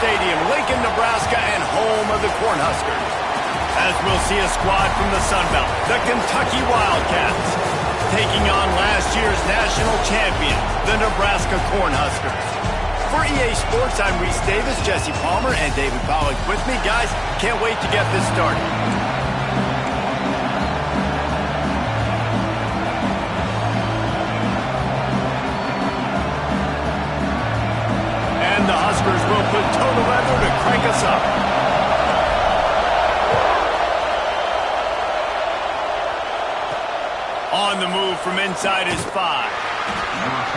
Stadium, Lincoln, Nebraska, and home of the Cornhuskers. As we'll see a squad from the Sun Belt, the Kentucky Wildcats, taking on last year's national champion, the Nebraska Cornhuskers. For EA Sports, I'm Reese Davis, Jesse Palmer, and David Pollack with me. Guys, can't wait to get this started. And the Huskers will put toe to leather to crank us up. On the move from inside his 5.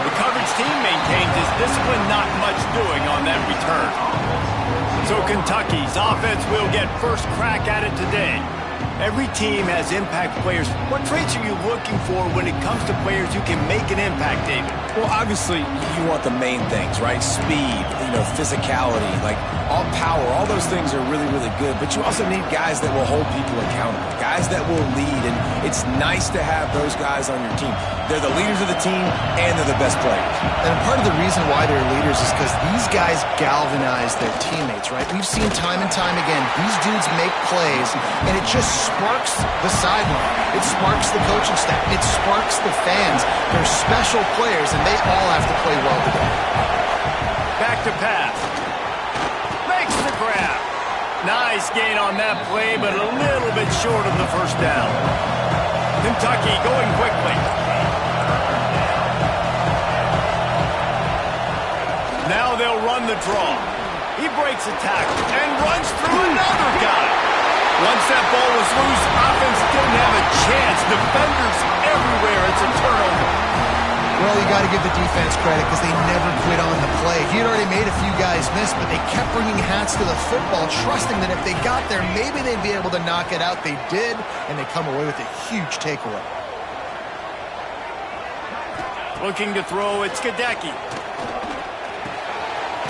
The coverage team maintains his discipline, not much doing on that return. So Kentucky's offense will get first crack at it today. Every team has impact players. What traits are you looking for when it comes to players who can make an impact, David? Well, obviously, you want the main things, right? Speed, physicality, like all power, all those things are really, really good. But you also need guys that will hold people accountable, guys that will lead. And it's nice to have those guys on your team. They're the leaders of the team, and they're the best players. And part of the reason why they're leaders is because these guys galvanize their teammates, right? We've seen time and time again, these dudes make plays, and it just sparks the sideline. It sparks the coaching staff. It sparks the fans. They're special players, and they all have to play well together. Back to pass. Makes the grab. Nice gain on that play, but a little bit short of the first down. Kentucky going quickly. Now they'll run the draw. He breaks a tackle and runs through another guy. Once that ball was loose, offense didn't have a chance. Defenders everywhere. It's a turnover. Well, you got to give the defense credit because they never quit on the play. He had already made a few guys miss, but they kept bringing hats to the football, trusting that if they got there, maybe they'd be able to knock it out. They did, and they come away with a huge takeaway. Looking to throw, it's Gadecki.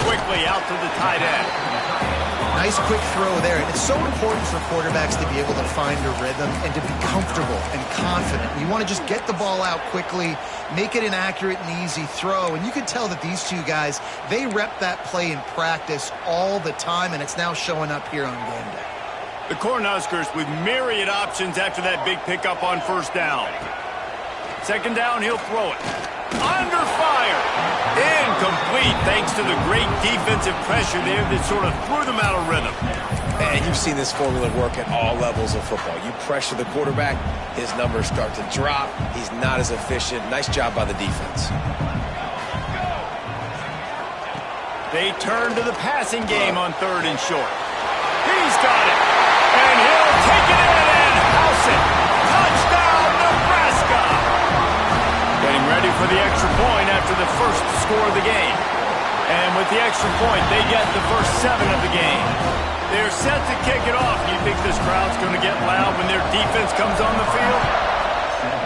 Quickly out to the tight end. Nice quick throw there. And it's so important for quarterbacks to be able to find a rhythm and to be comfortable and confident. You want to just get the ball out quickly, make it an accurate and easy throw. And you can tell that these two guys, they rep that play in practice all the time, and it's now showing up here on game day. The Cornhuskers with myriad options after that big pickup on first down. Second down, he'll throw it. Under fire. Incomplete thanks to the great defensive pressure there that sort of threw them out of rhythm. And you've seen this formula work at all levels of football. You pressure the quarterback, his numbers start to drop. He's not as efficient. Nice job by the defense. They turn to the passing game on third and short. He's got it. And he'll take it in and house it. Touchdown, Nebraska. Getting ready for the extra point after the first score of the game. And with the extra point, they get the first 7 of the game. They're set to kick it off. Do you think this crowd's going to get loud when their defense comes on the field?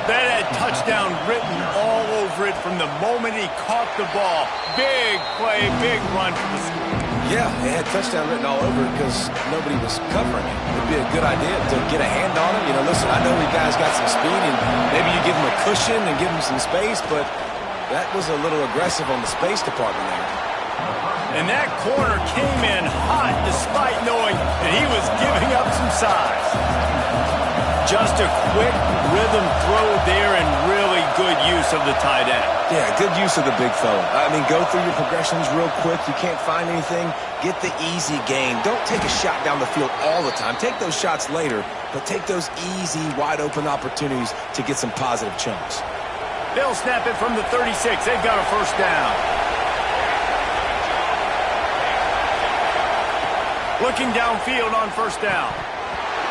That had touchdown written all over it from the moment he caught the ball. Big play, big run for the score. Yeah, it had touchdown written all over it because nobody was covering it. It would be a good idea to get a hand on him. Listen, I know you guys got some speed, and maybe you give him a cushion and give him some space, but that was a little aggressive on the space department there. And that corner came in hot despite knowing that he was giving up some size. Just a quick rhythm throw there and really good use of the tight end. Yeah, good use of the big fella. I mean, go through your progressions real quick. You can't find anything. Get the easy gain. Don't take a shot down the field all the time. Take those shots later, but take those easy, wide-open opportunities to get some positive chunks. They'll snap it from the 36. They've got a first down. Looking downfield on first down.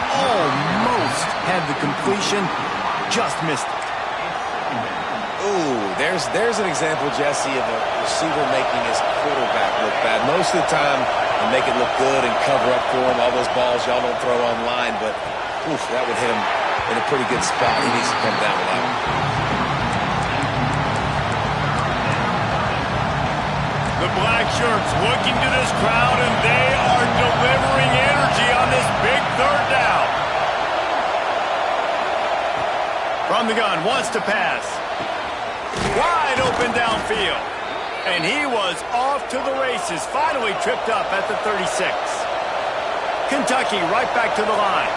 Almost had the completion, just missed it. Ooh, there's an example, Jesse, of a receiver making his quarterback look bad. Most of the time, they make it look good and cover up for him. All those balls y'all don't throw online, but oof, that would hit him in a pretty good spot. He needs to come down with that one. The black shirts looking to this crowd, and they are delivering energy on this big third down. From the gun, wants to pass. Wide open downfield. And he was off to the races, finally tripped up at the 36. Kentucky right back to the line.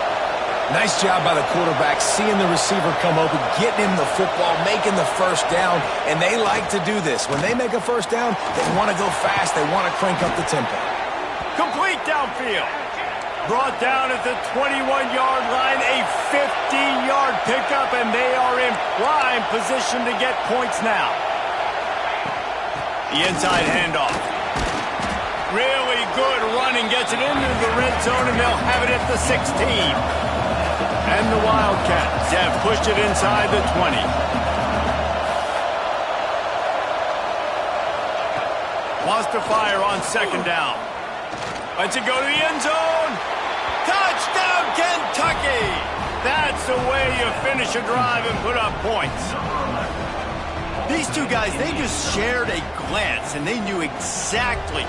Nice job by the quarterback, seeing the receiver come open, getting him the football, making the first down, and they like to do this. When they make a first down, they want to go fast, they want to crank up the tempo. Complete downfield. Brought down at the 21-yard line, a 15-yard pickup, and they are in prime position to get points now. The inside handoff. Really good running, gets it into the red zone, and they'll have it at the 16. And the Wildcats have pushed it inside the 20. Wants to fire on second down. Lets it go to the end zone. Touchdown, Kentucky! That's the way you finish a drive and put up points. These two guys, they just shared a glance, and they knew exactly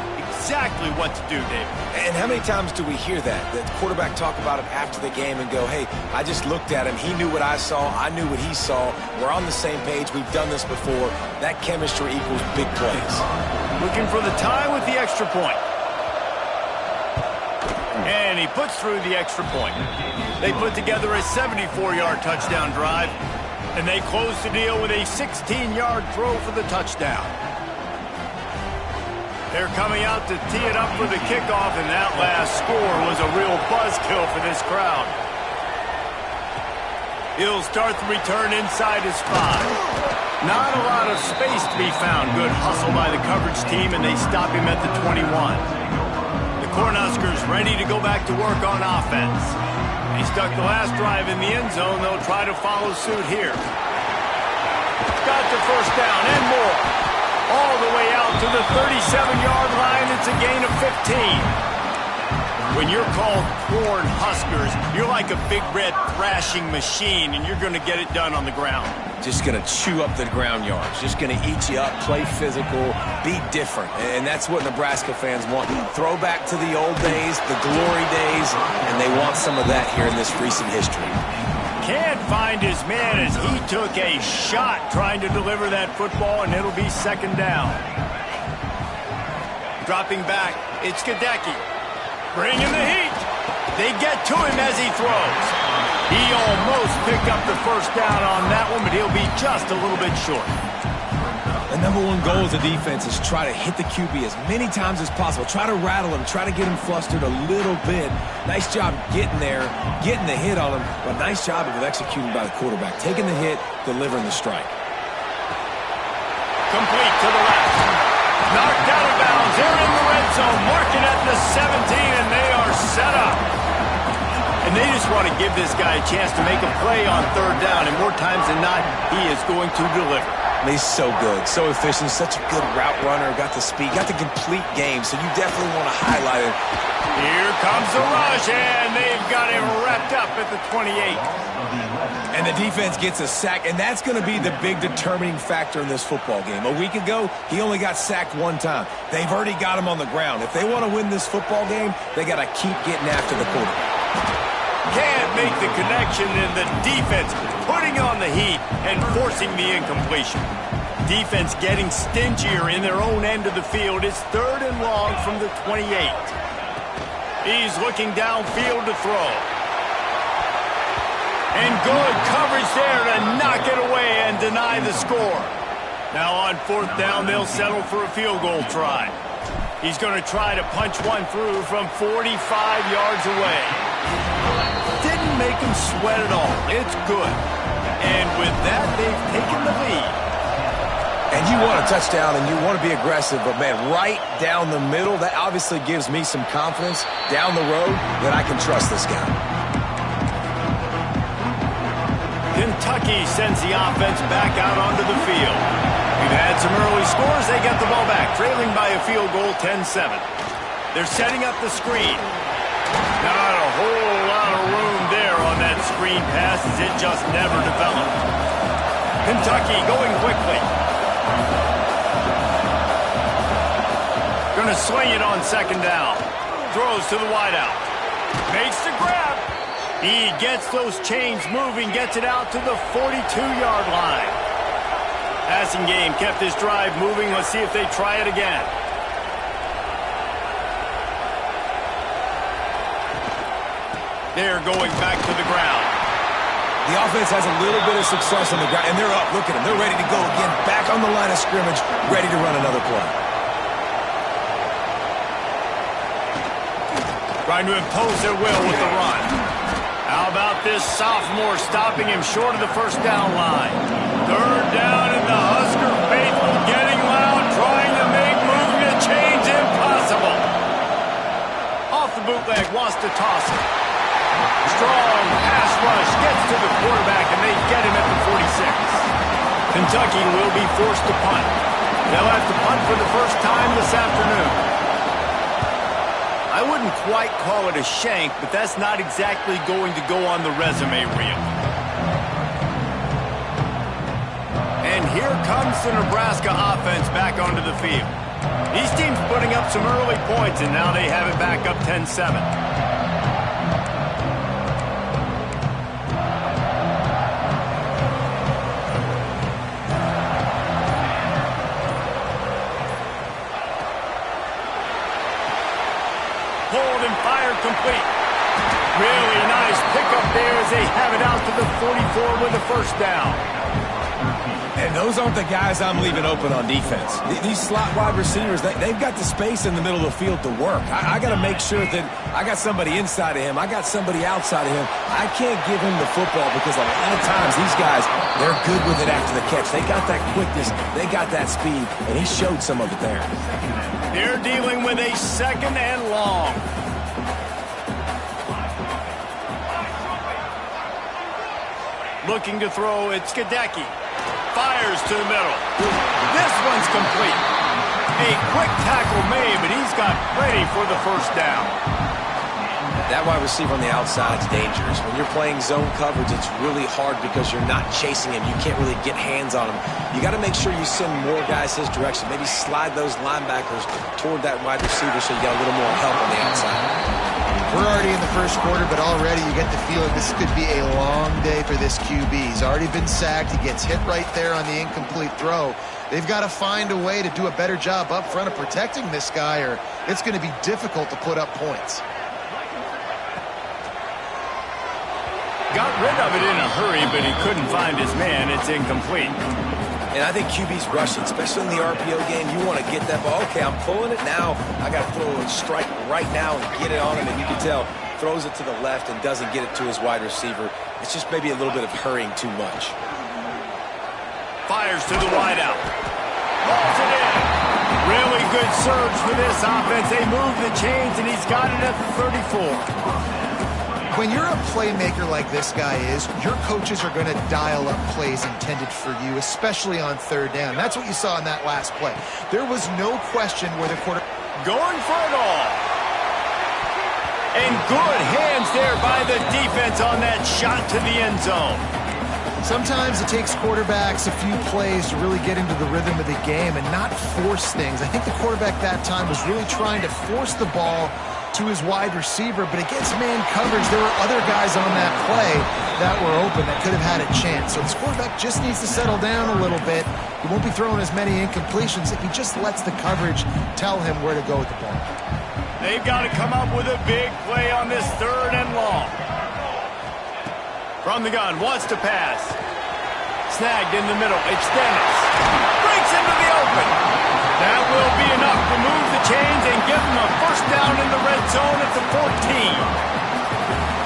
what to do, David. And how many times do we hear that? The quarterback talk about it after the game and go, hey, I just looked at him. He knew what I saw. I knew what he saw. We're on the same page. We've done this before. That chemistry equals big plays. Looking for the tie with the extra point. And he puts through the extra point. They put together a 74-yard touchdown drive, and they close the deal with a 16-yard throw for the touchdown. They're coming out to tee it up for the kickoff, and that last score was a real buzzkill for this crowd. He'll start the return inside his 5. Not a lot of space to be found. Good hustle by the coverage team, and they stop him at the 21. The Cornhuskers ready to go back to work on offense. They stuck the last drive in the end zone. They'll try to follow suit here. Got the first down and more. All the way out to the 37-yard line. It's a gain of 15. When you're called Corn Huskers, you're like a big red thrashing machine, and you're going to get it done on the ground. Just going to chew up the ground yards. Just going to eat you up, play physical, be different. And that's what Nebraska fans want. Throw back to the old days, the glory days, and they want some of that here in this recent history. Can't find his man as he took a shot trying to deliver that football, and it'll be second down. Dropping back, it's Gadecki. Bringing the heat. They get to him as he throws. He almost picked up the first down on that one, but he'll be just a little bit short. The number one goal as a defense is try to hit the QB as many times as possible. Try to rattle him. Try to get him flustered a little bit. Nice job getting there, getting the hit on him, but nice job of executing by the quarterback. Taking the hit, delivering the strike. Complete to the left. Knocked out of bounds. They're in the red zone. Marking at the 17, and they are set up. And they just want to give this guy a chance to make a play on third down, and more times than not, he is going to deliver. He's so good, so efficient, such a good route runner, got the speed, got the complete game, so you definitely want to highlight it. Here comes the rush, and they've got him wrapped up at the 28. And the defense gets a sack, and that's going to be the big determining factor in this football game. A week ago, he only got sacked one time. They've already got him on the ground. If they want to win this football game, they got to keep getting after the quarterback. Can't make the connection, and the defense putting on the heat and forcing the incompletion. Defense getting stingier in their own end of the field. It's third and long from the 28. He's looking downfield to throw. And good coverage there to knock it away and deny the score. Now on fourth down, they'll settle for a field goal try. He's going to try to punch one through from 45 yards away. Didn't make him sweat at all. It's good. And with that, they've taken the lead. And you want a touchdown and you want to be aggressive, but man, right down the middle, that obviously gives me some confidence down the road that I can trust this guy. Kentucky sends the offense back out onto the field. We've had some early scores. They get the ball back, trailing by a field goal 10-7. They're setting up the screen. Not a whole lot of room there on that screen pass as it just never developed. Kentucky going quickly. Going to swing it on second down. Throws to the wideout. Makes the grab. He gets those chains moving, gets it out to the 42-yard line. Passing game kept this drive moving. Let's see if they try it again. They're going back to the ground. The offense has a little bit of success on the ground, and they're up. Look at them. They're ready to go again. Back on the line of scrimmage, ready to run another play. Trying to impose their will with the run. How about this sophomore stopping him short of the first down line? Third down, and the Husker faithful getting loud, trying to make moving a change impossible. Off the bootleg, wants to toss it. Strong pass rush gets to the quarterback, and they get him at the 46. Kentucky will be forced to punt. They'll have to punt for the first time this afternoon. I wouldn't quite call it a shank, but that's not exactly going to go on the resume reel. And here comes the Nebraska offense back onto the field. These teams putting up some early points, and now they have it back up 10-7. Pulled and fired complete. Really nice pickup there as they have it out to the 44 with a first down. And those aren't the guys I'm leaving open on defense. These slot wide receivers, they've got the space in the middle of the field to work. I got to make sure that I got somebody inside of him. I got somebody outside of him. I can't give him the football because a lot of times these guys, they're good with it after the catch. They got that quickness. They got that speed, and he showed some of it there. They're dealing with a second and long. Looking to throw, it's Gadecki. Fires to the middle. This one's complete. A quick tackle made, but he's got plenty for the first down. That wide receiver on the outside is dangerous. When you're playing zone coverage, it's really hard because you're not chasing him. You can't really get hands on him. You got to make sure you send more guys his direction. Maybe slide those linebackers toward that wide receiver so you got a little more help on the outside. We're already in the first quarter, but already you get the feeling this could be a long day for this QB. He's already been sacked. He gets hit right there on the incomplete throw. They've got to find a way to do a better job up front of protecting this guy, or it's going to be difficult to put up points. Got rid of it in a hurry, but he couldn't find his man. It's incomplete. And I think QB's rushing, especially in the RPO game. You want to get that ball. Okay, I'm pulling it now. I got to throw a strike right now and get it on him. And you can tell, throws it to the left and doesn't get it to his wide receiver. It's just maybe a little bit of hurrying too much. Fires to the wideout. Rolls it in. Really good surge for this offense. They move the chains, and he's got it at the 34. When you're a playmaker like this guy is, your coaches are going to dial up plays intended for you, especially on third down. That's what you saw in that last play. There was no question where the quarterback... Going for it all. And good hands there by the defense on that shot to the end zone. Sometimes it takes quarterbacks a few plays to really get into the rhythm of the game and not force things. I think the quarterback that time was really trying to force the ball to his wide receiver, but against man coverage, there were other guys on that play that were open that could have had a chance. So this quarterback just needs to settle down a little bit. He won't be throwing as many incompletions if he just lets the coverage tell him where to go with the ball. They've got to come up with a big play on this third and long. From the gun, wants to pass. Snagged in the middle, extends. Breaks into the open. That will be enough to move the chains and give them a first down in the red zone at the 14.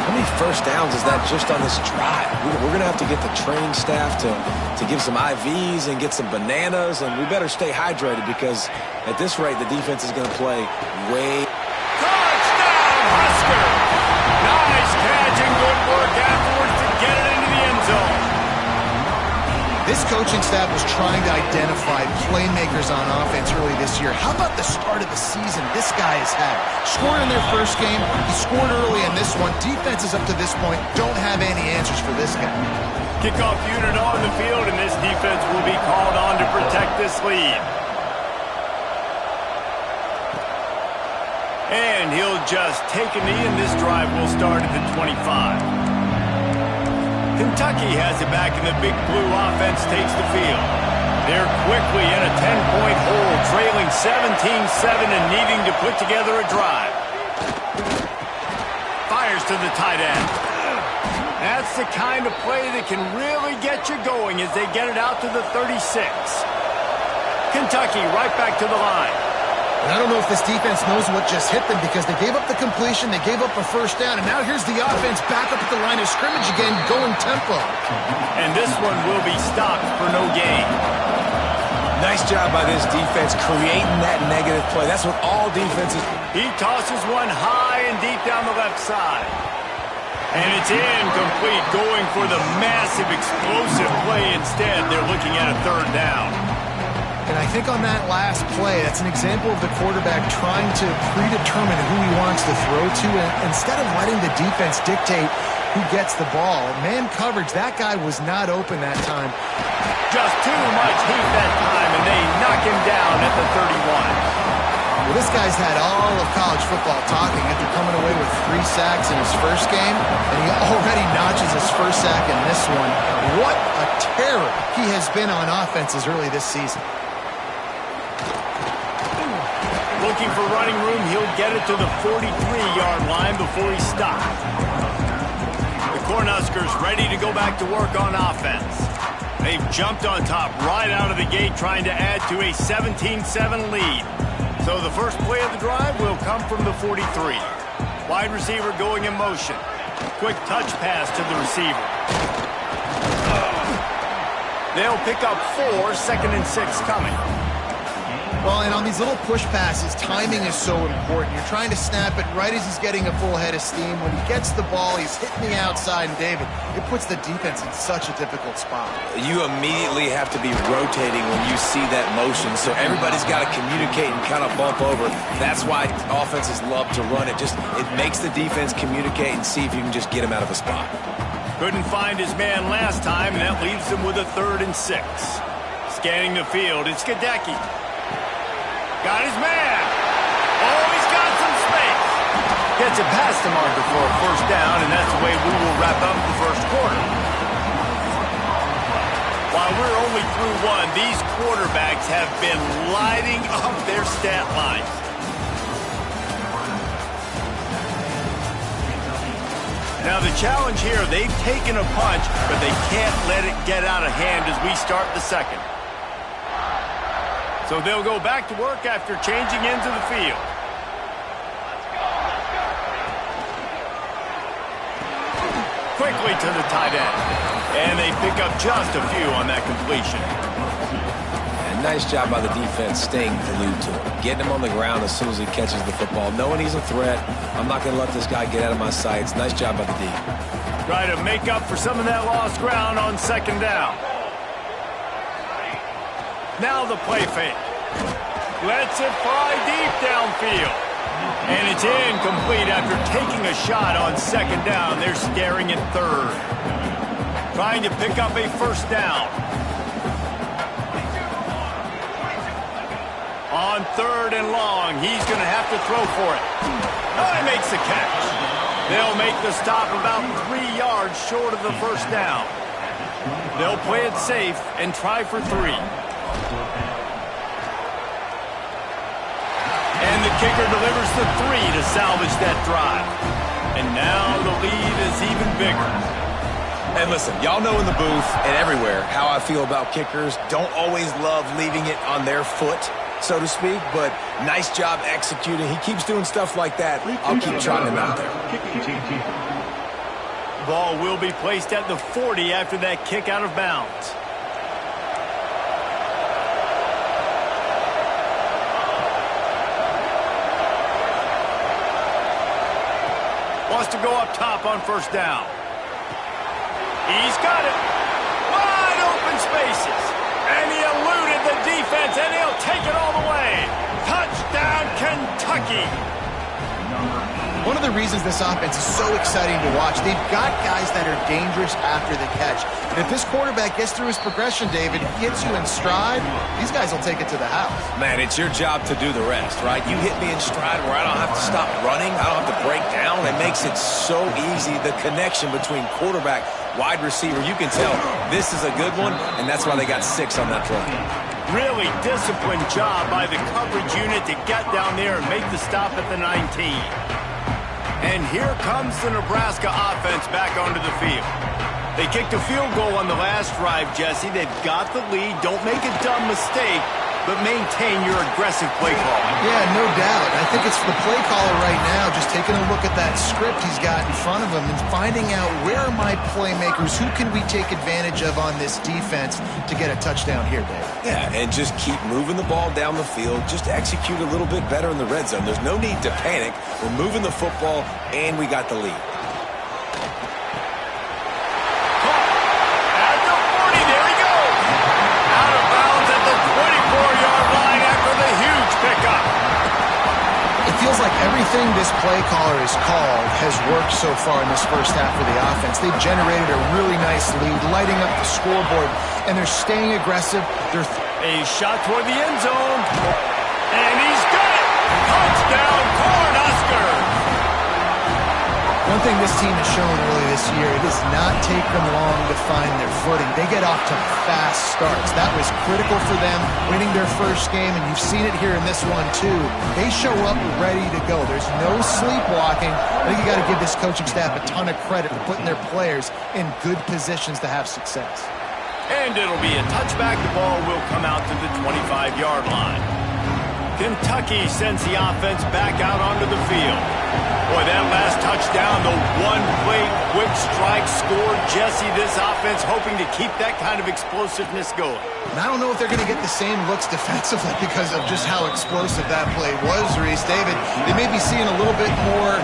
How many first downs is that just on this drive? We're going to have to get the trained staff to give some IVs and get some bananas, and we better stay hydrated because at this rate, the defense is going to play way... Touchdown, Husker! Nice catch and good work afterwards to get it into the end zone. This coaching staff was trying to identify playmakers on offense early this year. How about the start of the season this guy has had? Scored in their first game. He scored early in this one. Defenses up to this point don't have any answers for this guy. Kickoff unit on the field, and this defense will be called on to protect this lead. And he'll just take a knee, and this drive will start at the 25. Kentucky has it back, and the big blue offense takes the field. They're quickly in a 10-point hole, trailing 17-7 and needing to put together a drive. Fires to the tight end. That's the kind of play that can really get you going as they get it out to the 36. Kentucky right back to the line. And I don't know if this defense knows what just hit them because they gave up the completion, they gave up a first down, and now here's the offense back up at the line of scrimmage again, going tempo. And this one will be stopped for no gain. Nice job by this defense creating that negative play. That's what all defenses... He tosses one high and deep down the left side. And it's incomplete, going for the massive explosive play instead. They're looking at a third down. And I think on that last play, that's an example of the quarterback trying to predetermine who he wants to throw to, and instead of letting the defense dictate who gets the ball. Man coverage, that guy was not open that time. Just too much heat that time, and they knock him down at the 31. Well, this guy's had all of college football talking after coming away with 3 sacks in his first game, and he already notches his first sack in this one. What a terror he has been on offenses early this season. Looking for running room, he'll get it to the 43-yard line before he stops. The Cornhuskers ready to go back to work on offense. They've jumped on top right out of the gate, trying to add to a 17-7 lead. So the first play of the drive will come from the 43. Wide receiver going in motion. Quick touch pass to the receiver. They'll pick up 4, 2nd and 6 coming. Well, and on these little push passes, timing is so important. You're trying to snap it right as he's getting a full head of steam. When he gets the ball, he's hitting the outside, and David, it puts the defense in such a difficult spot. You immediately have to be rotating when you see that motion, so everybody's got to communicate and kind of bump over. That's why offenses love to run it. It makes the defense communicate and see if you can just get him out of a spot. Couldn't find his man last time, and that leaves him with a 3rd and 6. Scanning the field, it's Gadecki. Got his man. Oh, he's got some space. Gets it past the marker for a first down, and that's the way we will wrap up the first quarter. While we're only through one, these quarterbacks have been lighting up their stat lines. Now the challenge here, they've taken a punch, but they can't let it get out of hand as we start the second. So they'll go back to work after changing into the field. Quickly to the tight end. And they pick up just a few on that completion. And nice job by the defense staying glued to him. Getting him on the ground as soon as he catches the football. Knowing he's a threat. I'm not going to let this guy get out of my sights. Nice job by the D. Try to make up for some of that lost ground on 2nd down. Now the play fake. Lets it fly deep downfield. And it's incomplete after taking a shot on 2nd down. They're staring at 3rd. Trying to pick up a first down. On 3rd and long, he's going to have to throw for it. Oh, he makes the catch. They'll make the stop about 3 yards short of the first down. They'll play it safe and try for 3. And the kicker delivers the 3 to salvage that drive. And now the lead is even bigger. And listen, y'all know in the booth and everywhere how I feel about kickers. Don't always love leaving it on their foot, so to speak, but nice job executing. He keeps doing stuff like that. I'll keep trotting him out there. Ball will be placed at the 40 after that kick out of bounds. Wants to go up top on first down. He's got it. Wide open spaces. And he eluded the defense, and he'll take it all the way. Touchdown, Kentucky. One of the reasons this offense is so exciting to watch, they've got guys that are dangerous after the catch. And if this quarterback gets through his progression, David, gets you in stride, these guys will take it to the house. Man, it's your job to do the rest, right? You hit me in stride where I don't have to stop running. I don't have to break down. It makes it so easy, the connection between quarterback, wide receiver. You can tell this is a good one, and that's why they got 6 on that play. Really disciplined job by the coverage unit to get down there and make the stop at the 19. And here comes the Nebraska offense back onto the field. They kicked a field goal on the last drive, Jesse. They've got the lead. Don't make a dumb mistake, but maintain your aggressive play call. Yeah, no doubt. I think it's the play caller right now just taking a look at that script he's got in front of him and finding out where are my playmakers, who can we take advantage of on this defense to get a touchdown here, Dave. Yeah, and just keep moving the ball down the field. Just execute a little bit better in the red zone. There's no need to panic. We're moving the football, and we got the lead. Feels like everything this play caller has called has worked so far in this first half of the offense. They've generated a really nice lead, lighting up the scoreboard, and they're staying aggressive. A shot toward the end zone, and he's got it! Touchdown, Cornhuskers! One thing this team has shown early this year, it does not take them long to find their footing. They get off to fast starts. That was critical for them, winning their first game, and you've seen it here in this one too. They show up ready to go. There's no sleepwalking. I think you got to give this coaching staff a ton of credit for putting their players in good positions to have success. And it'll be a touchback. The ball will come out to the 25-yard line. Kentucky sends the offense back out onto the field. Boy, that last touchdown, the one-play quick strike scored. Jesse, this offense hoping to keep that kind of explosiveness going. And I don't know if they're going to get the same looks defensively because of just how explosive that play was, Reese. David, they may be seeing a little bit more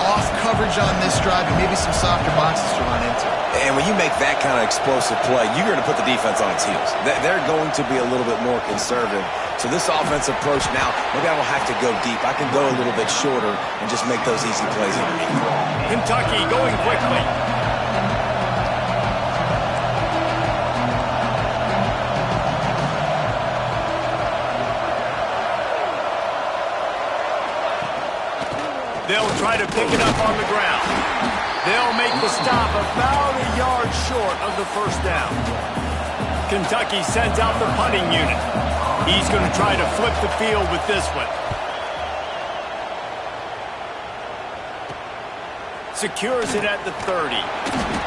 off coverage on this drive and maybe some softer boxes to run into. And when you make that kind of explosive play, you're going to put the defense on its heels. They're going to be a little bit more conservative. So this offensive approach now, maybe I don't have to go deep. I can go a little bit shorter and just make those easy plays underneath. Kentucky going quickly. They'll try to pick it up on the ground. They'll make the stop about a yard short of the first down. Kentucky sends out the punting unit. He's going to try to flip the field with this one. Secures it at the 30.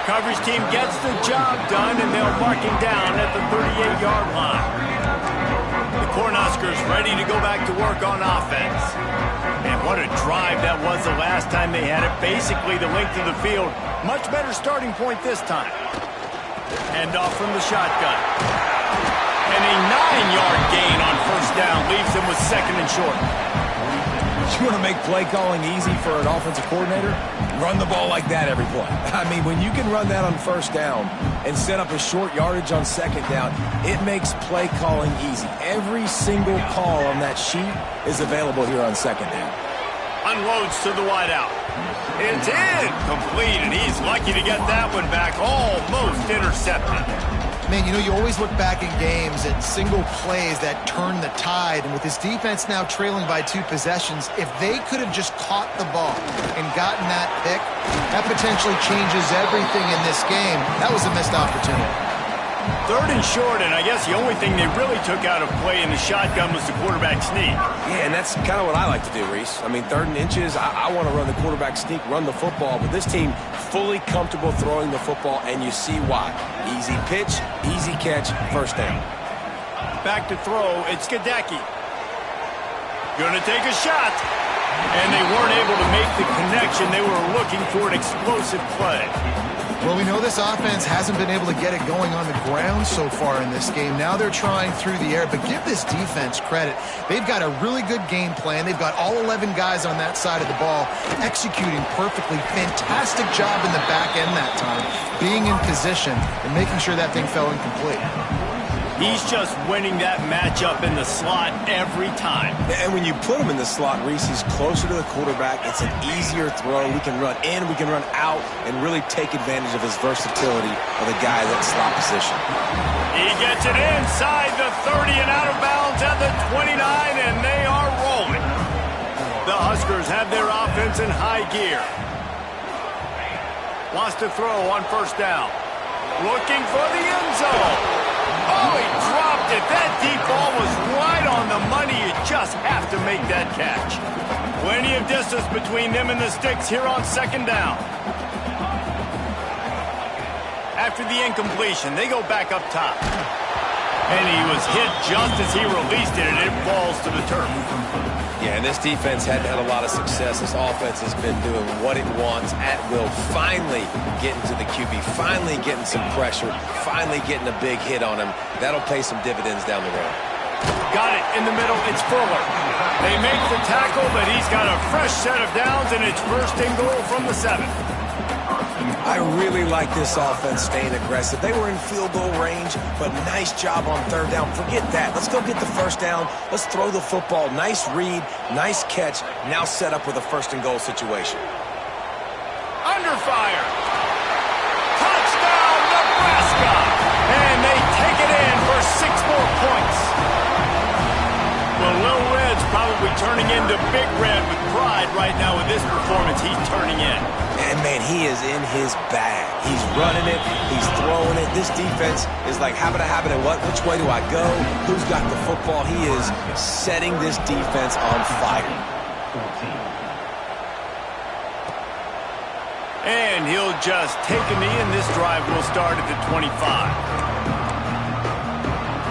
Coverage team gets the job done, and they'll mark him down at the 38-yard line. The Cornhuskers ready to go back to work on offense. And what a drive that was the last time they had it. Basically the length of the field. Much better starting point this time. Hand off from the shotgun. And a 9-yard gain on first down leaves them with second and short. You want to make play calling easy for an offensive coordinator? Run the ball like that every play. I mean, when you can run that on first down and set up a short yardage on second down, it makes play calling easy. Every single call on that sheet is available here on second down. Unloads to the wideout. It's incomplete, and he's lucky to get that one back. Almost intercepted. Man, you know, you always look back in games at single plays that turn the tide. And with this defense now trailing by 2 possessions, if they could have just caught the ball and gotten that pick, that potentially changes everything in this game. That was a missed opportunity. Third and short, and I guess the only thing they really took out of play in the shotgun was the quarterback sneak. Yeah, and that's kind of what I like to do, Reese. I mean, 3rd and inches, I want to run the quarterback sneak, run the football, but this team fully comfortable throwing the football, and you see why. Easy pitch, easy catch, first down. Back to throw, it's Gadecki. Gonna take a shot, and they weren't able to make the connection. They were looking for an explosive play. Well, we know this offense hasn't been able to get it going on the ground so far in this game. Now they're trying through the air, but give this defense credit. They've got a really good game plan. They've got all 11 guys on that side of the ball executing perfectly. Fantastic job in the back end that time, being in position and making sure that thing fell incomplete. He's just winning that matchup in the slot every time. And when you put him in the slot, Reese, he's closer to the quarterback. It's an easier throw. We can run in, we can run out, and really take advantage of his versatility of the guy that slot position. He gets it inside the 30 and out of bounds at the 29, and they are rolling. The Huskers have their offense in high gear. Wants to throw on first down. Looking for the end zone. Oh, he dropped it. That deep ball was right on the money. You just have to make that catch. Plenty of distance between them and the sticks here on second down. After the incompletion, they go back up top. And he was hit just as he released it, and it falls to the turf. Yeah, and this defense hadn't had a lot of success. This offense has been doing what it wants at will. Finally getting to the QB, finally getting some pressure, finally getting a big hit on him. That'll pay some dividends down the road. Got it in the middle. It's Fuller. They make the tackle, but he's got a fresh set of downs, and it's first and goal from the 7. I really like this offense staying aggressive. They were in field goal range, but nice job on third down. Forget that. Let's go get the first down. Let's throw the football. Nice read, nice catch. Now set up with a first and goal situation. Under fire. Touchdown, Nebraska. And they take it in for 6 more points. Well, Little Red's probably turning into Big Red with pride right now with this performance he's turning in. And, man, he is in his bag. He's running it. He's throwing it. This defense is like, habit, what? Which way do I go? Who's got the football? He is setting this defense on fire. And he'll just take a knee, and this drive will start at the 25.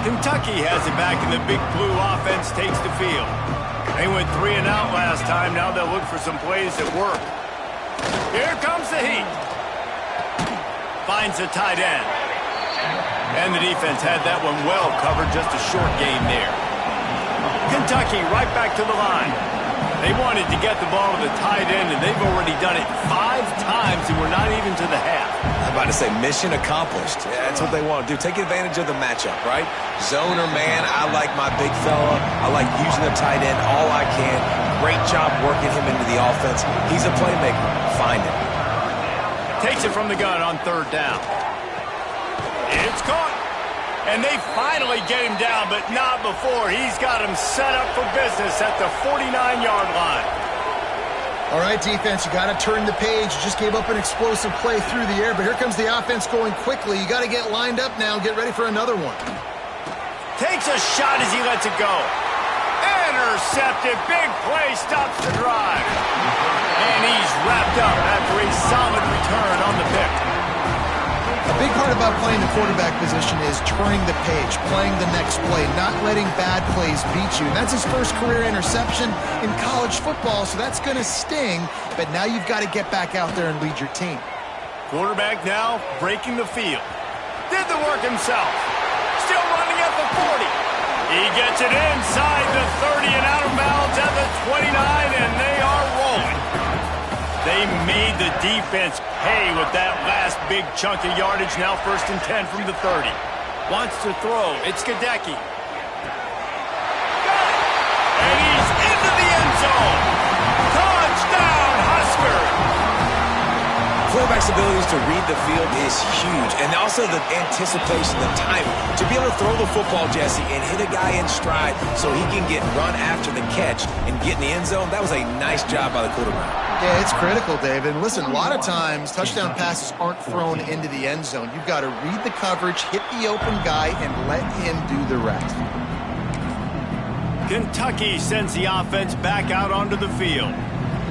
Kentucky has it back, and the Big Blue offense takes the field. They went 3 and out last time. Now they'll look for some plays that work. Here comes the heat. Finds the tight end. And the defense had that one well covered. Just a short game there. Kentucky right back to the line. They wanted to get the ball to the tight end, and they've already done it 5 times, and we're not even to the half. I'm about to say mission accomplished. Yeah, that's what they want to do. Take advantage of the matchup, right? Zone or man, I like my big fella. I like using the tight end all I can. Great job working him into the offense. He's a playmaker. Find him. Takes it from the gun on third down. It's caught. And they finally get him down, but not before. He's got him set up for business at the 49-yard line. All right, defense, you got to turn the page. You just gave up an explosive play through the air, but here comes the offense going quickly. You got to get lined up now and get ready for another one. Takes a shot as he lets it go. Intercepted. Big play stops the drive. And he's wrapped up after a solid return on the pick. A big part about playing the quarterback position is turning the page, playing the next play, not letting bad plays beat you. And that's his first career interception in college football, so that's going to sting. But now you've got to get back out there and lead your team. Quarterback now breaking the field. Did the work himself. Still running at the 40. He gets it inside the 30 and out of bounds at the 29, and they are rolling. They made the defense pay with that last big chunk of yardage. Now 1st and 10 from the 30. Wants to throw. It's Gadecki. Got it. And he's into the end zone. Touchdown, Huskers. Quarterback's abilities to read the field is huge. And also the anticipation, the timing. To be able to throw the football, Jesse, and hit a guy in stride so he can get run after the catch and get in the end zone, that was a nice job by the quarterback. Yeah, it's critical, David. And listen, a lot of times touchdown passes aren't thrown into the end zone. You've got to read the coverage, hit the open guy, and let him do the rest. Kentucky sends the offense back out onto the field.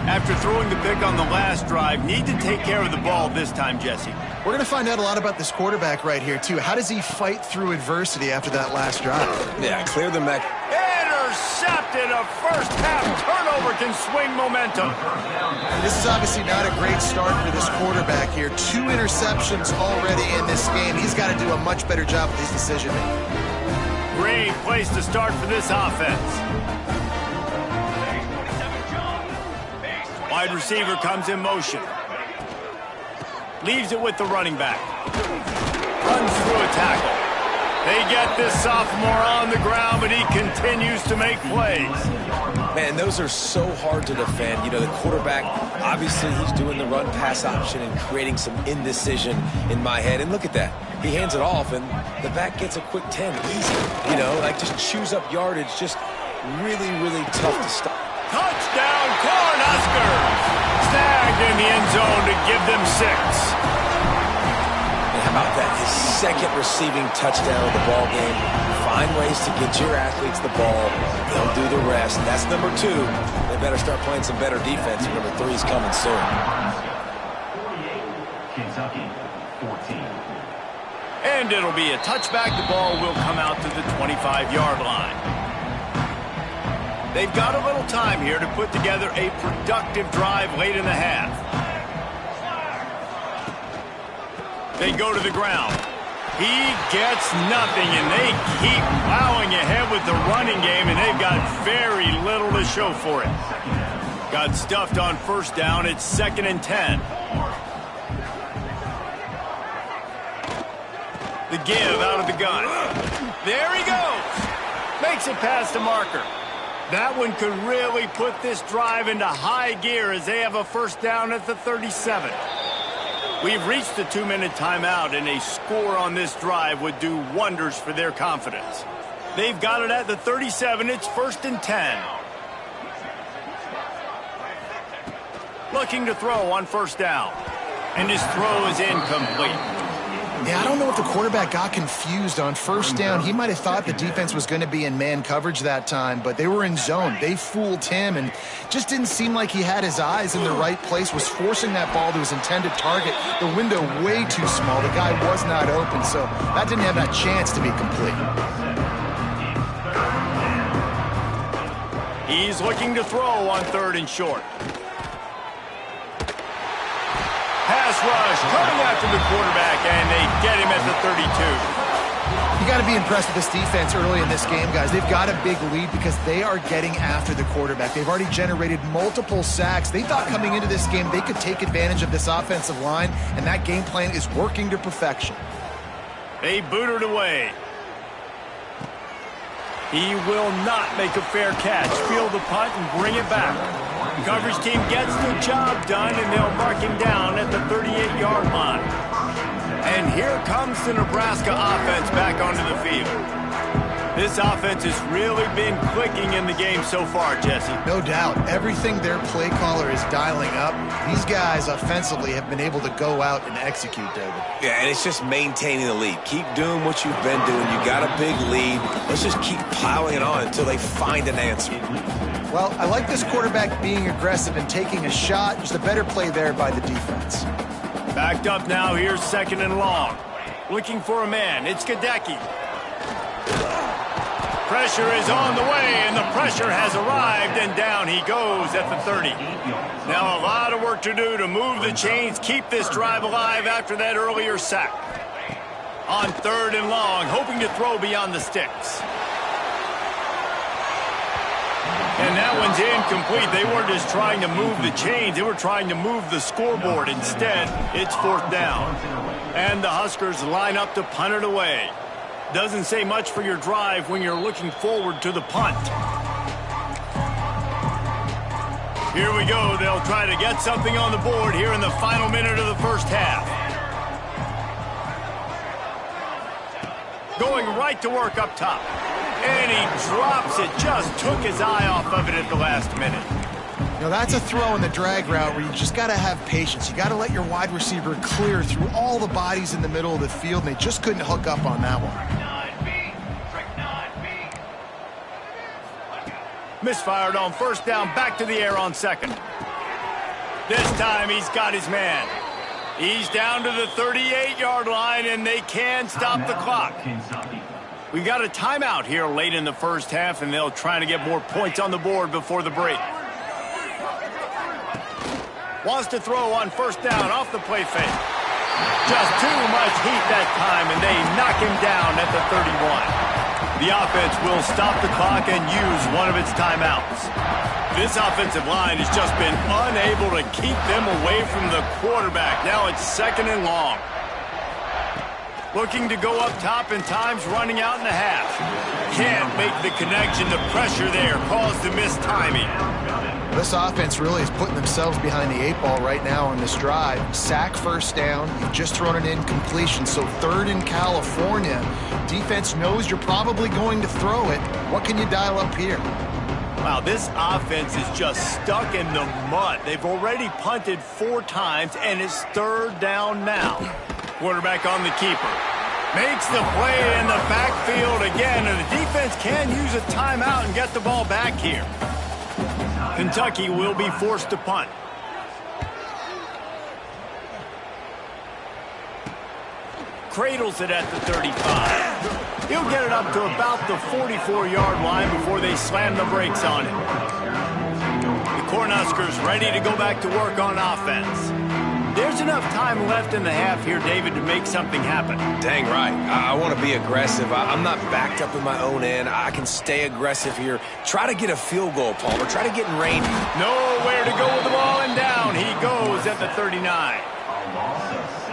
After throwing the pick on the last drive, need to take care of the ball this time, Jesse. We're going to find out a lot about this quarterback right here, too. How does he fight through adversity after that last drive? Yeah, clear the Mac. Intercepted. A first-half turnover can swing momentum. And this is obviously not a great start for this quarterback here. 2 interceptions already in this game. He's got to do a much better job with his decision-making. Great place to start for this offense. Wide receiver comes in motion. Leaves it with the running back. Runs through a tackle. They get this sophomore on the ground, but he continues to make plays. Man, those are so hard to defend. You know, the quarterback, obviously he's doing the run-pass option and creating some indecision in my head. And look at that. He hands it off, and the back gets a quick 10. Easy. You know, like just chews up yardage. Just really, really tough to stop. Touchdown, Cornhuskers! Snagged in the end zone to give them 6. And how about that? His second receiving touchdown of the ball game. Find ways to get your athletes the ball. They'll do the rest. That's number 2. They better start playing some better defense. Number 3 is coming soon. 48, Kentucky, 14. And it'll be a touchback. The ball will come out to the 25-yard line. They've got a little time here to put together a productive drive late in the half. They go to the ground. He gets nothing, and they keep plowing ahead with the running game, and they've got very little to show for it. Got stuffed on first down. It's 2nd and 10. The give out of the gun. There he goes. Makes it past the marker. That one could really put this drive into high gear as they have a first down at the 37. We've reached the 2-minute timeout, and a score on this drive would do wonders for their confidence. They've got it at the 37. It's 1st and 10. Looking to throw on first down. And his throw is incomplete. Yeah, I don't know if the quarterback got confused on first down. He might have thought the defense was going to be in man coverage that time, but they were in zone. They fooled him, and just didn't seem like he had his eyes in the right place, was forcing that ball to his intended target. The window way too small. The guy was not open, so that didn't have that chance to be complete. He's looking to throw on 3rd and short. Pass rush coming after the quarterback, and they get him at the 32. You got to be impressed with this defense early in this game, guys. They've got a big lead because they are getting after the quarterback. They've already generated multiple sacks. They thought coming into this game they could take advantage of this offensive line, and that game plan is working to perfection. They boot it away. He will not make a fair catch. Field the punt and bring it back. Coverage team gets the job done, and they'll mark him down at the 38-yard line. And here comes the Nebraska offense back onto the field. This offense has really been clicking in the game so far, Jesse. No doubt. Everything their play caller is dialing up, these guys offensively have been able to go out and execute, David. Yeah, and it's just maintaining the lead. Keep doing what you've been doing. You got a big lead. Let's just keep piling it on until they find an answer. Well, I like this quarterback being aggressive and taking a shot. Just a better play there by the defense. Backed up now. Here's 2nd and long. Looking for a man. It's Gadecki. Pressure is on the way, and the pressure has arrived, and down he goes at the 30. Now a lot of work to do to move the chains, keep this drive alive after that earlier sack. On 3rd and long, hoping to throw beyond the sticks. And that one's incomplete. They weren't just trying to move the chains. They were trying to move the scoreboard. Instead, it's 4th down. And the Huskers line up to punt it away. Doesn't say much for your drive when you're looking forward to the punt. Here we go. They'll try to get something on the board here in the final minute of the first half. Going right to work up top. And he drops it. Just took his eye off of it at the last minute. You know, that's a throw in the drag route where you just got to have patience. You got to let your wide receiver clear through all the bodies in the middle of the field, and they just couldn't hook up on that one. Misfired on first down, back to the air on 2nd. This time he's got his man. He's down to the 38-yard line, and they can stop the clock. We've got a timeout here late in the first half, and they'll try to get more points on the board before the break. Wants to throw on first down off the play fake. Just too much heat that time, and they knock him down at the 31. The offense will stop the clock and use one of its timeouts. This offensive line has just been unable to keep them away from the quarterback. Now it's 2nd and long. Looking to go up top, and time's running out in the half. Can't make the connection. The pressure there caused the missed timing. This offense really is putting themselves behind the 8 ball right now on this drive. Sack first down. You've just thrown an incompletion, so 3rd in California. Defense knows you're probably going to throw it. What can you dial up here? Wow, this offense is just stuck in the mud. They've already punted 4 times, and it's 3rd down now. Quarterback on the keeper. Makes the play in the backfield again, and the defense can use a timeout and get the ball back here. Kentucky will be forced to punt. Cradles it at the 35. He'll get it up to about the 44-yard line before they slam the brakes on him. The Cornhuskers ready to go back to work on offense. There's enough time left in the half here, David, to make something happen. Dang right. I want to be aggressive. I'm not backed up in my own end. I can stay aggressive here. Try to get a field goal, Palmer. Try to get in range. Nowhere to go with the ball, and down he goes at the 39.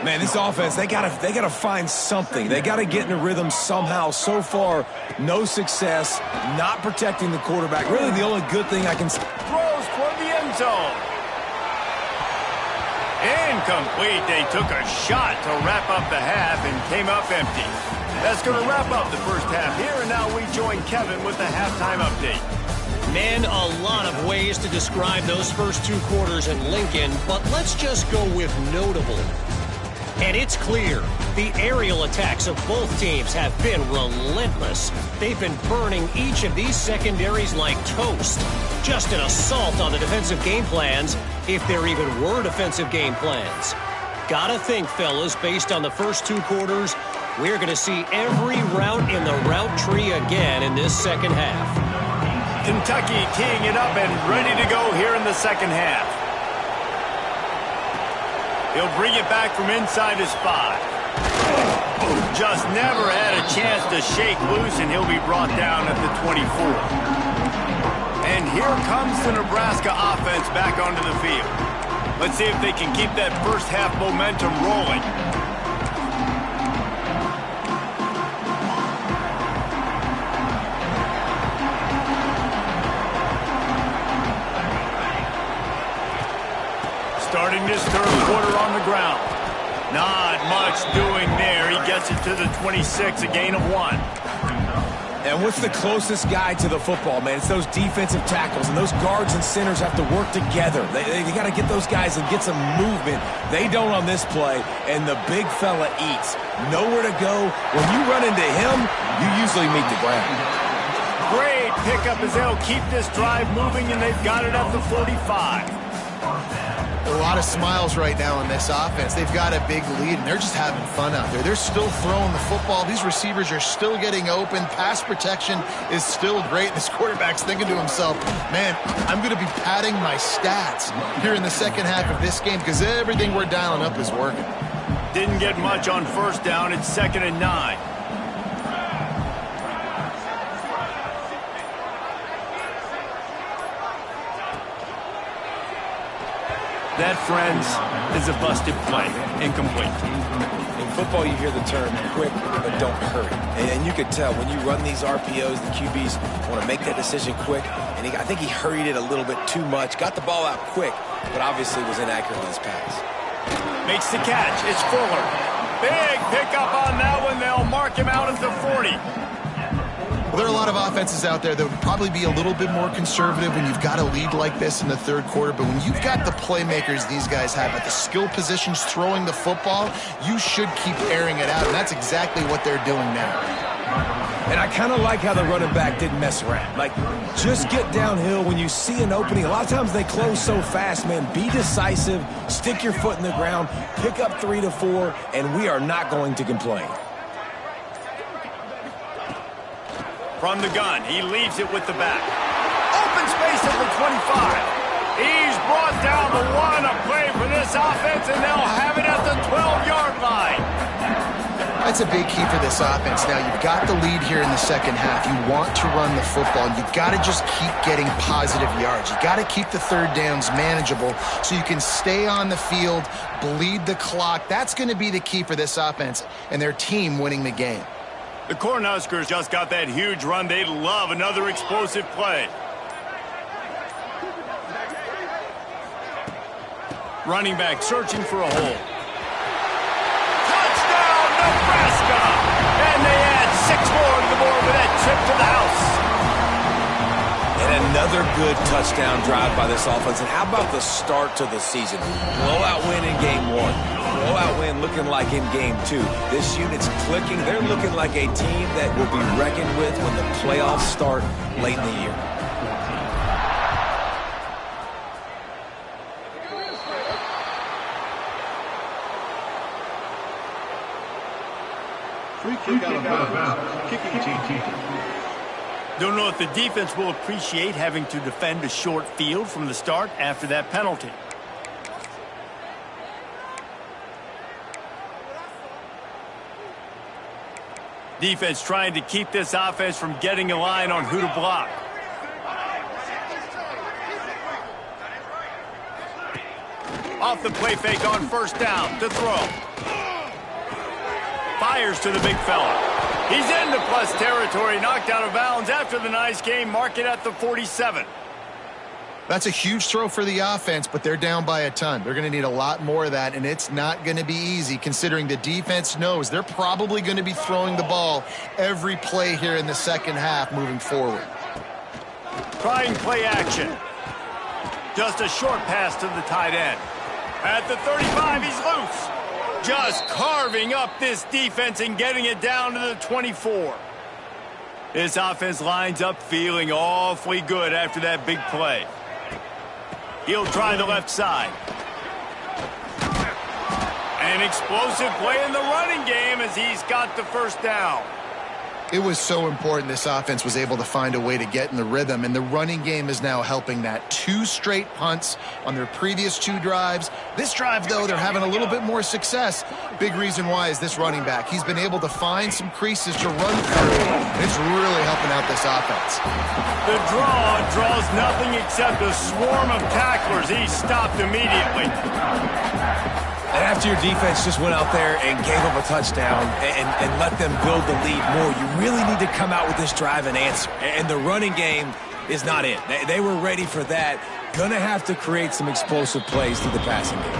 Man, this offense, they gotta find something. They gotta get in a rhythm somehow. So far, no success, not protecting the quarterback. Really, the only good thing I can say. Throws toward the end zone. Incomplete. They took a shot to wrap up the half and came up empty. That's going to wrap up the first half here, and now we join Kevin with the halftime update. Man, a lot of ways to describe those first 2 quarters in Lincoln, but let's just go with notable. And it's clear, the aerial attacks of both teams have been relentless. They've been burning each of these secondaries like toast. Just an assault on the defensive game plans, if there even were defensive game plans. Gotta think, fellas, based on the first 2 quarters, we're going to see every route in the route tree again in this second half. Kentucky teeing it up and ready to go here in the second half. He'll bring it back from inside his 5. Just never had a chance to shake loose, and he'll be brought down at the 24. And here comes the Nebraska offense back onto the field. Let's see if they can keep that first half momentum rolling. Starting this third quarter on the ground. Not much doing there. He gets it to the 26, a gain of 1. And what's the closest guy to the football, man? It's those defensive tackles, and those guards and centers have to work together. They got to get those guys and get some movement. They don't on this play, and the big fella eats. Nowhere to go. When you run into him, you usually meet the ground. Great pickup as they'll keep this drive moving, and they've got it at the 45. A lot of smiles right now in this offense. They've got a big lead, and they're just having fun out there. They're still throwing the football. These receivers are still getting open. Pass protection is still great. This quarterback's thinking to himself, man, I'm going to be padding my stats here in the second half of this game because everything we're dialing up is working. Didn't get much on first down. It's 2nd and 9. That, friends, is a busted play. Incomplete. In football, you hear the term quick, but don't hurry. And you could tell when you run these RPOs, the QBs want to make that decision quick. And I think he hurried it a little bit too much. Got the ball out quick, but obviously was inaccurate with his pass. Makes the catch. It's Fuller. Big pickup on that one. They'll mark him out at the 40. Well, there are a lot of offenses out there that would probably be a little bit more conservative when you've got a lead like this in the third quarter. But when you've got the playmakers these guys have at the skill positions throwing the football, you should keep airing it out. And that's exactly what they're doing now. And I kind of like how the running back didn't mess around. Like, just get downhill when you see an opening. A lot of times they close so fast, man. Be decisive, stick your foot in the ground, pick up 3 to 4, and we are not going to complain. From the gun, he leaves it with the back. Open space at the 25. He's brought down the 1, a play for this offense, and they'll have it at the 12-yard line. That's a big key for this offense. Now, you've got the lead here in the second half. You want to run the football. You've got to just keep getting positive yards. You've got to keep the third downs manageable so you can stay on the field, bleed the clock. That's going to be the key for this offense and their team winning the game. The Cornhuskers just got that huge run. They'd love another explosive play. Running back searching for a hole. Touchdown, Nebraska! And they add 6 more to the board with that trip to the house. And Another good touchdown drive by this offense. And how about the start to the season? Blowout win in game 1. Blowout win looking like in game 2. This unit's clicking. They're looking like a team that will be reckoned with when the playoffs start late in the year. Free kick out of bounds. Kicking team. Don't know if the defense will appreciate having to defend a short field from the start after that penalty. Defense trying to keep this offense from getting a line on who to block. Off the play fake on first down to throw. Fires to the big fella. He's into plus territory, knocked out of bounds after the nice game. Mark it at the 47. That's a huge throw for the offense, but they're down by a ton. They're going to need a lot more of that, and it's not going to be easy considering the defense knows they're probably going to be throwing the ball every play here in the second half moving forward. Trying play action. Just a short pass to the tight end. At the 35, he's loose. Just carving up this defense and getting it down to the 24. This offense lines up feeling awfully good after that big play. He'll try the left side. An explosive play in the running game as he's got the first down. It was so important this offense was able to find a way to get in the rhythm, and the running game is now helping that. 2 straight punts on their previous 2 drives. This drive, though, they're having a little bit more success. Big reason why is this running back. He's been able to find some creases to run through. It's really helping out this offense. The draw draws nothing except a swarm of tacklers. He's stopped immediately. And after your defense just went out there and gave up a touchdown and let them build the lead more, you really need to come out with this drive and answer. And the running game is not it. They were ready for that. Gonna have to create some explosive plays through the passing game.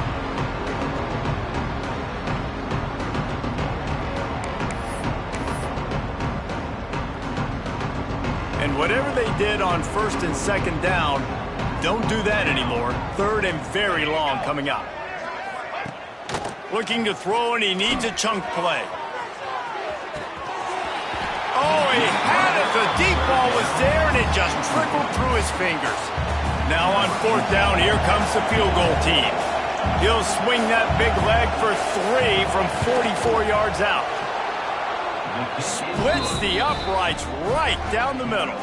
And whatever they did on first and second down, don't do that anymore. Third and very long coming up. Looking to throw, and he needs a chunk play. Oh, he had it. The deep ball was there, and it just trickled through his fingers. Now on fourth down, here comes the field goal team. He'll swing that big leg for 3 from 44 yards out. Splits the uprights right down the middle.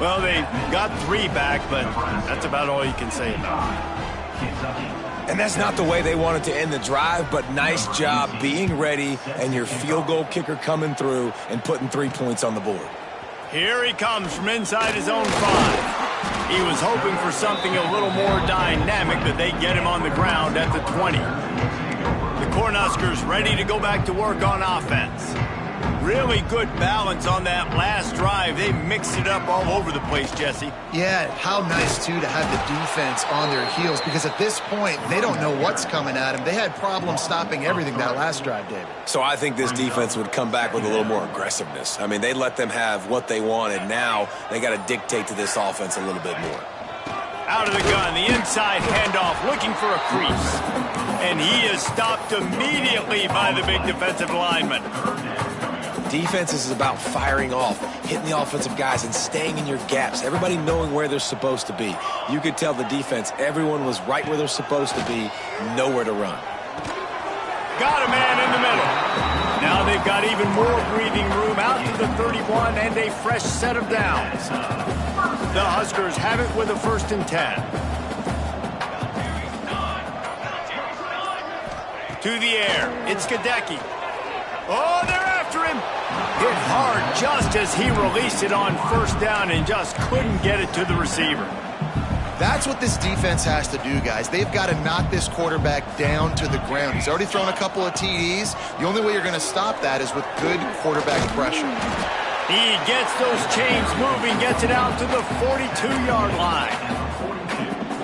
Well, they got 3 back, but that's about all you can say about it. And that's not the way they wanted to end the drive, but nice job being ready and your field goal kicker coming through and putting 3 points on the board. Here he comes from inside his own 5. He was hoping for something a little more dynamic, but they get him on the ground at the 20. The Cornhuskers ready to go back to work on offense. Really good balance on that last drive. They mixed it up all over the place, Jesse. Yeah, how nice, too, to have the defense on their heels, because at this point, they don't know what's coming at them. They had problems stopping everything that last drive, David. So I think this defense would come back with a little more aggressiveness. I mean, they let them have what they wanted. Now they got to dictate to this offense a little bit more. Out of the gun, the inside handoff, looking for a crease. And he is stopped immediately by the big defensive lineman. Defense is about firing off, hitting the offensive guys, and staying in your gaps. Everybody knowing where they're supposed to be. You could tell the defense, everyone was right where they're supposed to be, nowhere to run. Got a man in the middle. Now they've got even more breathing room out to the 31 and a fresh set of downs. The Huskers have it with a 1st and 10. To the air, it's Gadecki. Oh, they're after him. Hit hard just as he released it on first down and just couldn't get it to the receiver. That's what this defense has to do, guys. They've got to knock this quarterback down to the ground. He's already thrown a couple of TDs. The only way you're going to stop that is with good quarterback pressure. He gets those chains moving, gets it out to the 42-yard line.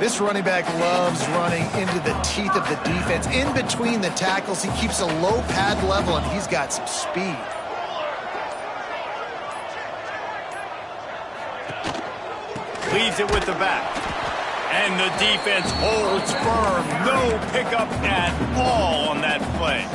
This running back loves running into the teeth of the defense. In between the tackles, he keeps a low pad level, and he's got some speed. Leaves it with the back. And the defense holds firm. No pickup at all on that play.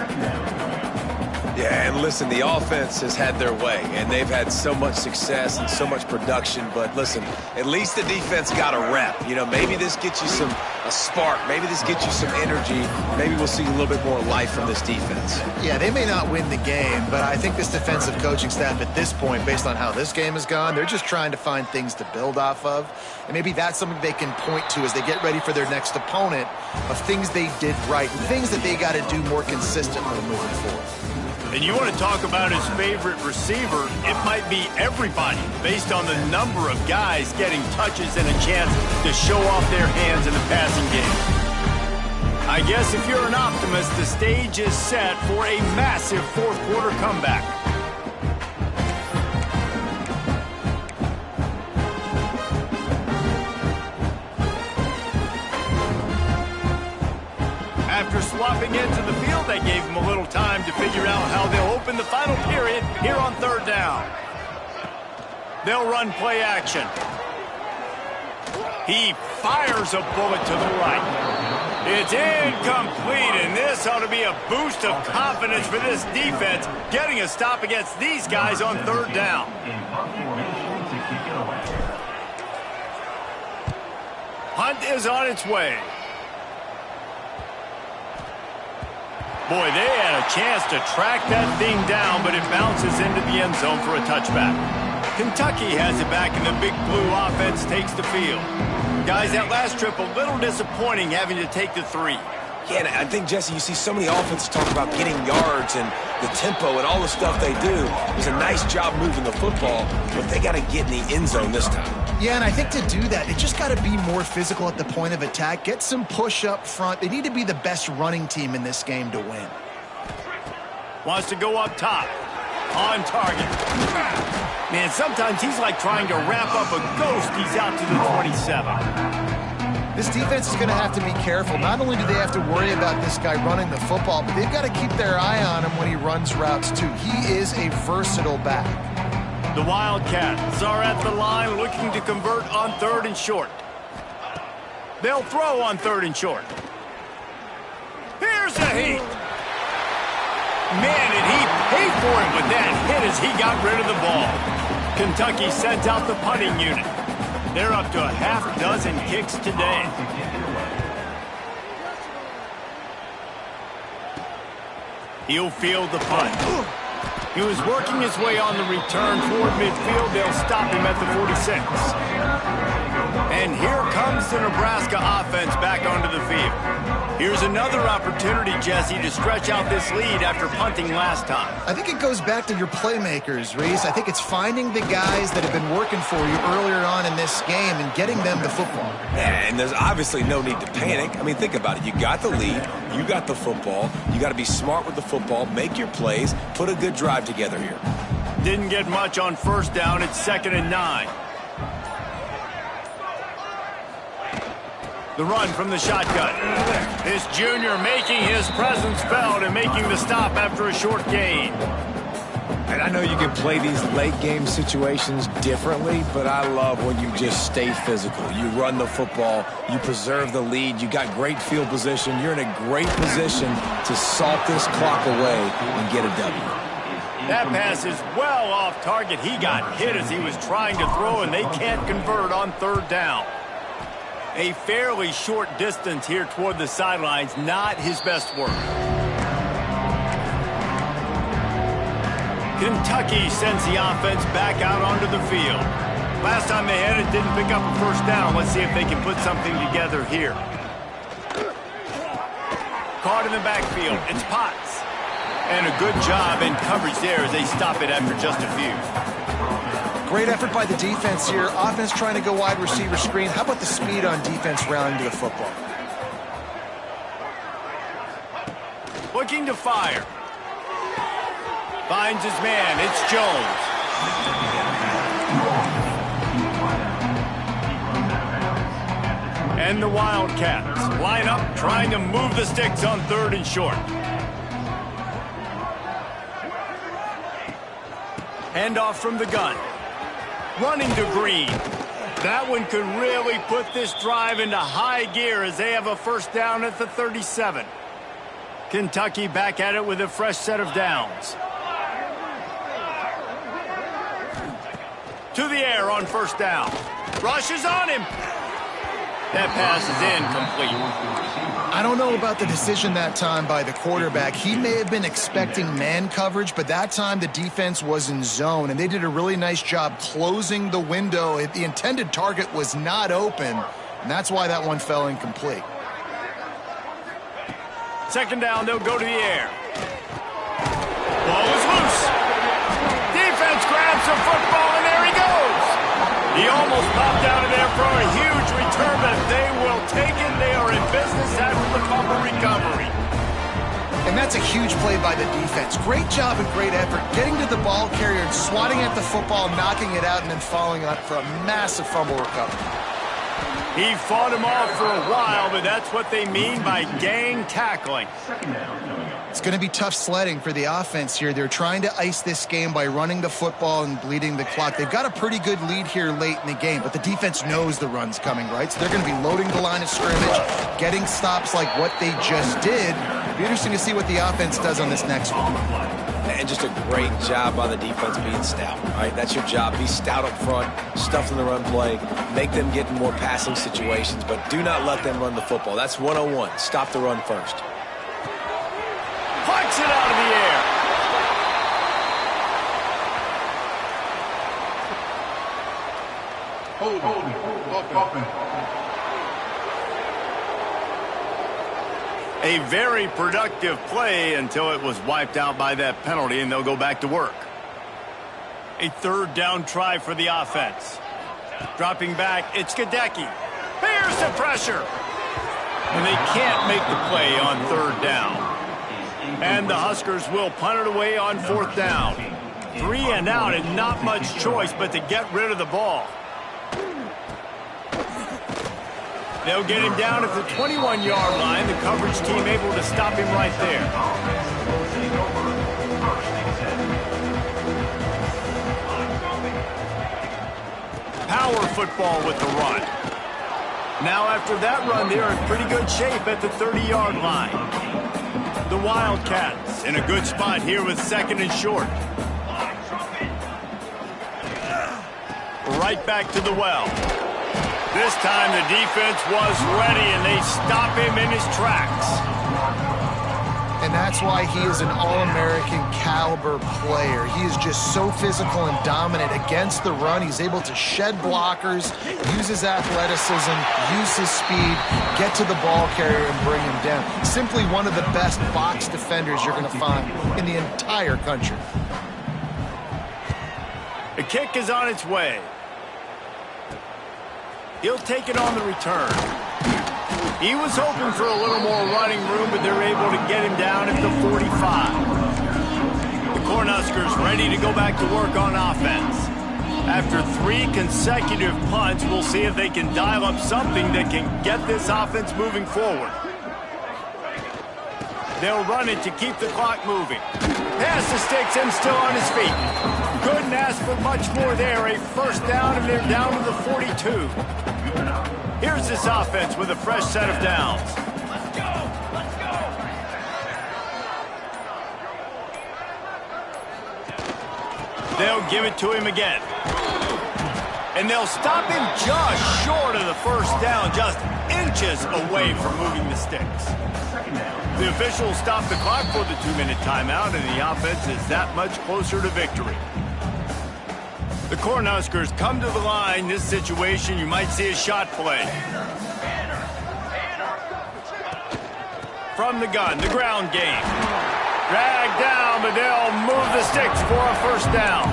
Yeah, and listen, the offense has had their way, and they've had so much success and so much production. But listen, at least the defense got a rep. You know, maybe this gets you a spark. Maybe this gets you some energy. Maybe we'll see a little bit more life from this defense. Yeah, they may not win the game, but I think this defensive coaching staff at this point, based on how this game has gone, they're just trying to find things to build off of. And maybe that's something they can point to as they get ready for their next opponent of things they did right and things that they got to do more consistently moving forward. And you want to talk about his favorite receiver, it might be everybody based on the number of guys getting touches and a chance to show off their hands in the passing game. I guess if you're an optimist, the stage is set for a massive fourth quarter comeback. After swapping into the field, they gave him a little time to figure out how they'll open the final period here on third down. They'll run play action. He fires a bullet to the right. It's incomplete, and this ought to be a boost of confidence for this defense, getting a stop against these guys on third down. Hunt is on its way. Boy, they had a chance to track that thing down, but it bounces into the end zone for a touchback. Kentucky has it back, and the Big Blue offense takes the field. Guys, that last trip, a little disappointing having to take the 3. Yeah, and I think, Jesse, you see so many offenses talk about getting yards and the tempo and all the stuff they do. It was a nice job moving the football, but they got to get in the end zone this time. Yeah, and I think to do that, they just got to be more physical at the point of attack, get some push up front. They need to be the best running team in this game to win. Wants to go up top. On target. Man, sometimes he's like trying to wrap up a ghost. He's out to the 27. This defense is going to have to be careful. Not only do they have to worry about this guy running the football, but they've got to keep their eye on him when he runs routes, too. He is a versatile back. The Wildcats are at the line looking to convert on third and short. They'll throw on third and short. Here's a heat. Man, did he pay for it with that hit as he got rid of the ball. Kentucky sent out the punting unit. They're up to a half dozen kicks today. He'll field the punt. He was working his way on the return toward midfield. They'll stop him at the 46. And here comes the Nebraska offense back onto the field. Here's another opportunity, Jesse, to stretch out this lead after punting last time. I think it goes back to your playmakers, Reese. I think it's finding the guys that have been working for you earlier on in this game and getting them the football. Yeah, and there's obviously no need to panic. I mean, think about it. You got the lead. You got the football. You got to be smart with the football, make your plays, put a good drive together here. Didn't get much on first down. It's 2nd and 9. The run from the shotgun. This junior making his presence felt and making the stop after a short gain. And I know you can play these late game situations differently, but I love when you just stay physical. You run the football, you preserve the lead, you got great field position. You're in a great position to salt this clock away and get a W. That pass is well off target. He got hit as he was trying to throw, and they can't convert on third down. A fairly short distance here toward the sidelines, not his best work. Kentucky sends the offense back out onto the field. Last time they had it, didn't pick up a first down. Let's see if they can put something together here. Caught in the backfield. It's Potts. And a good job in coverage there as they stop it after just a few. Great effort by the defense here. Offense trying to go wide receiver screen. How about the speed on defense rounding to the football? Looking to fire. Finds his man. It's Jones. And the Wildcats line up trying to move the sticks on third and short. Handoff from the gun. Running to Green. That one could really put this drive into high gear as they have a first down at the 37. Kentucky back at it with a fresh set of downs. To the air on first down. Rushes on him. That pass is incomplete. I don't know about the decision that time by the quarterback. He may have been expecting man coverage, but that time the defense was in zone, and they did a really nice job closing the window. The intended target was not open, and that's why that one fell incomplete. Second down, they'll go to the air. Ball is loose. Defense grabs the football, and there he goes. He almost popped out of there for a huge return, but they will take it. They are in business after the fumble recovery. And that's a huge play by the defense. Great job and great effort getting to the ball carrier and swatting at the football, knocking it out, and then following up for a massive fumble recovery. He fought him off for a while, but that's what they mean by gang tackling. It's going to be tough sledding for the offense here. They're trying to ice this game by running the football and bleeding the clock. They've got a pretty good lead here late in the game, but the defense knows the run's coming, right? So they're going to be loading the line of scrimmage, getting stops like what they just did. It'll be interesting to see what the offense does on this next one. And just a great job by the defense being stout. All right, that's your job. Be stout up front, stuff in the run play, make them get in more passing situations, but do not let them run the football. That's 101. Stop the run first. Punch it out of the air. Holding. A very productive play until it was wiped out by that penalty, and they'll go back to work. A third down try for the offense. Dropping back, it's Gadecki. Here's the pressure. And they can't make the play on third down. And the Huskers will punt it away on fourth down. 3 and out and not much choice but to get rid of the ball. They'll get him down at the 21-yard line. The coverage team able to stop him right there. Power football with the run. Now after that run, they're in pretty good shape at the 30-yard line. The Wildcats in a good spot here with second and short. Right back to the well. This time the defense was ready, and they stop him in his tracks. And that's why he is an All-American caliber player. He is just so physical and dominant against the run. He's able to shed blockers, use his athleticism, use his speed, get to the ball carrier and bring him down. Simply one of the best box defenders you're going to find in the entire country. The kick is on its way. He'll take it on the return. He was hoping for a little more running room, but they're able to get him down at the 45. The Cornhuskers ready to go back to work on offense. After 3 consecutive punts, we'll see if they can dial up something that can get this offense moving forward. They'll run it to keep the clock moving. Pass the sticks and still on his feet. Couldn't ask for much more there. A first down, and they're down to the 42. Here's this offense with a fresh set of downs. Let's go! Let's go! They'll give it to him again. And they'll stop him just short of the first down, just inches away from moving the sticks. The officials stop the clock for the 2-minute timeout, and the offense is that much closer to victory. The Cornhuskers come to the line. This situation, you might see a shot play. From the gun, the ground game. Dragged down, but they'll move the sticks for a first down.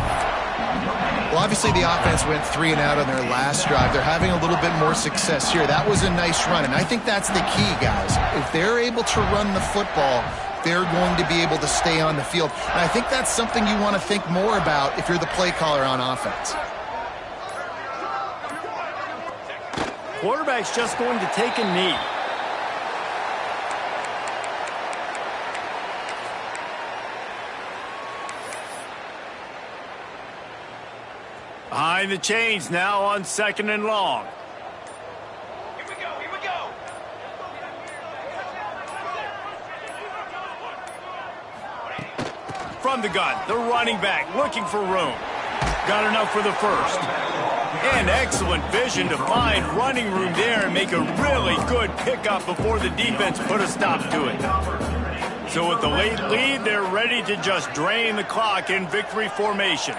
Well, obviously the offense went 3 and out on their last drive. They're having a little bit more success here. That was a nice run, and I think that's the key, guys. If they're able to run the football, they're going to be able to stay on the field. And I think that's something you want to think more about if you're the play caller on offense. Quarterback's just going to take a knee. High Behind the chains now on 2nd and long. Here we go. From the gun, the running back looking for room. Got enough for the first. And excellent vision to find running room there and make a really good pickup before the defense put a stop to it. So with the late lead, they're ready to just drain the clock in victory formation.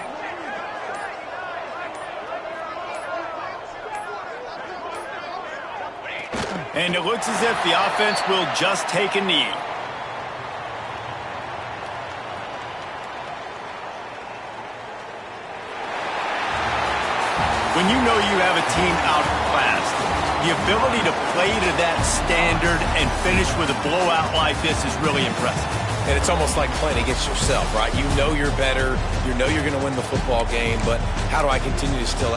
And it looks as if the offense will just take a knee. When you know you have a team outclassed, the ability to play to that standard and finish with a blowout like this is really impressive. And it's almost like playing against yourself, right? You know you're better. You know you're going to win the football game, but how do I continue to still